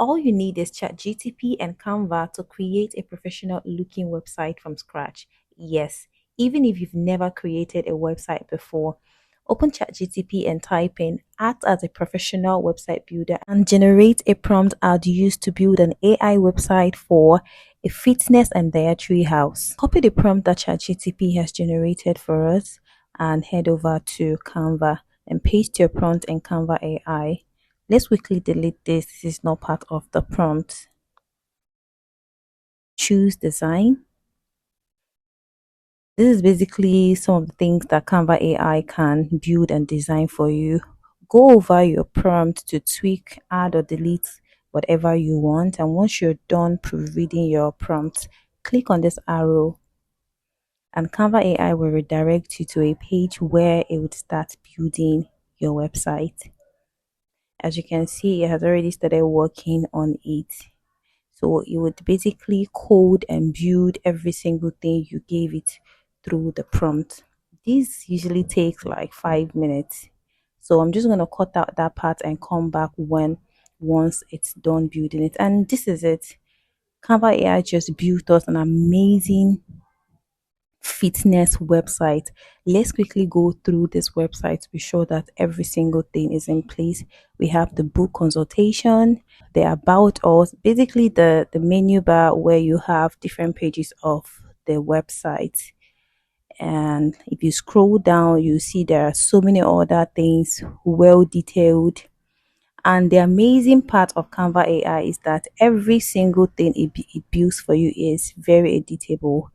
All you need is ChatGPT and Canva to create a professional looking website from scratch. Yes, even if you've never created a website before, open ChatGPT and type in act as a professional website builder and generate a prompt I'd use to build an AI website for a fitness and dietary house. Copy the prompt that ChatGPT has generated for us and head over to Canva and paste your prompt in Canva AI. Let's quickly delete this. This is not part of the prompt. Choose design. This is basically some of the things that Canva AI can build and design for you. Go over your prompt to tweak, add, or delete whatever you want. And once you're done proofreading your prompt, click on this arrow and Canva AI will redirect you to a page where it would start building your website. As you can see, it has already started working on it. So it would basically code and build every single thing you gave it through the prompt. This usually takes like 5 minutes. So I'm just going to cut out that part and come back once it's done building it. And this is it. Canva AI just built us an amazing fitness website. Let's quickly go through this website to be sure that every single thing is in place. We have the book consultation, the about us, basically the menu bar where you have different pages of the website. And if you scroll down, you see there are so many other things well detailed. And the amazing part of Canva AI is that every single thing it builds for you is very editable.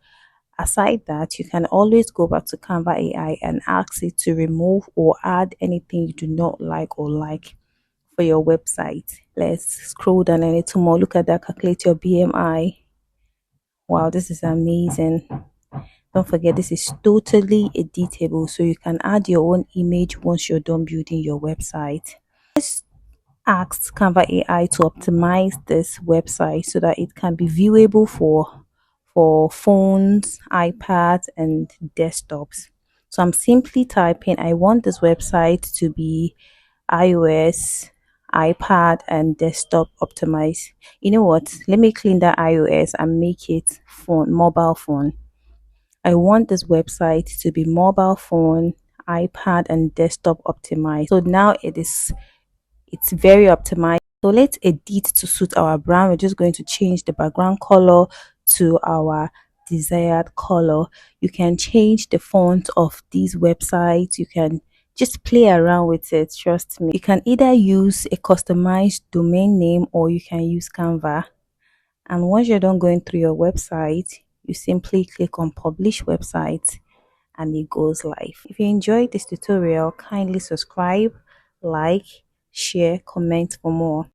Aside that, you can always go back to Canva AI and ask it to remove or add anything you do not like or like for your website. Let's scroll down a little more. Look at that, calculate your BMI. Wow, this is amazing. Don't forget, this is totally editable, so you can add your own image once you're done building your website. Let's ask Canva AI to optimize this website so that it can be viewable for phones, iPads, and desktops. So I'm simply typing, I want this website to be iOS, iPad, and desktop optimized. You know what? Let me clean that iOS and make it phone, mobile phone. I want this website to be mobile phone, iPad, and desktop optimized. So now it's very optimized. So let's edit to suit our brand. We're just going to change the background color to our desired color. You can change the font of these websites. You can just play around with it. Trust me. You can either use a customized domain name or you can use Canva. And once you're done going through your website, you simply click on publish website and it goes live. If you enjoyed this tutorial, kindly subscribe, like, share, comment for more.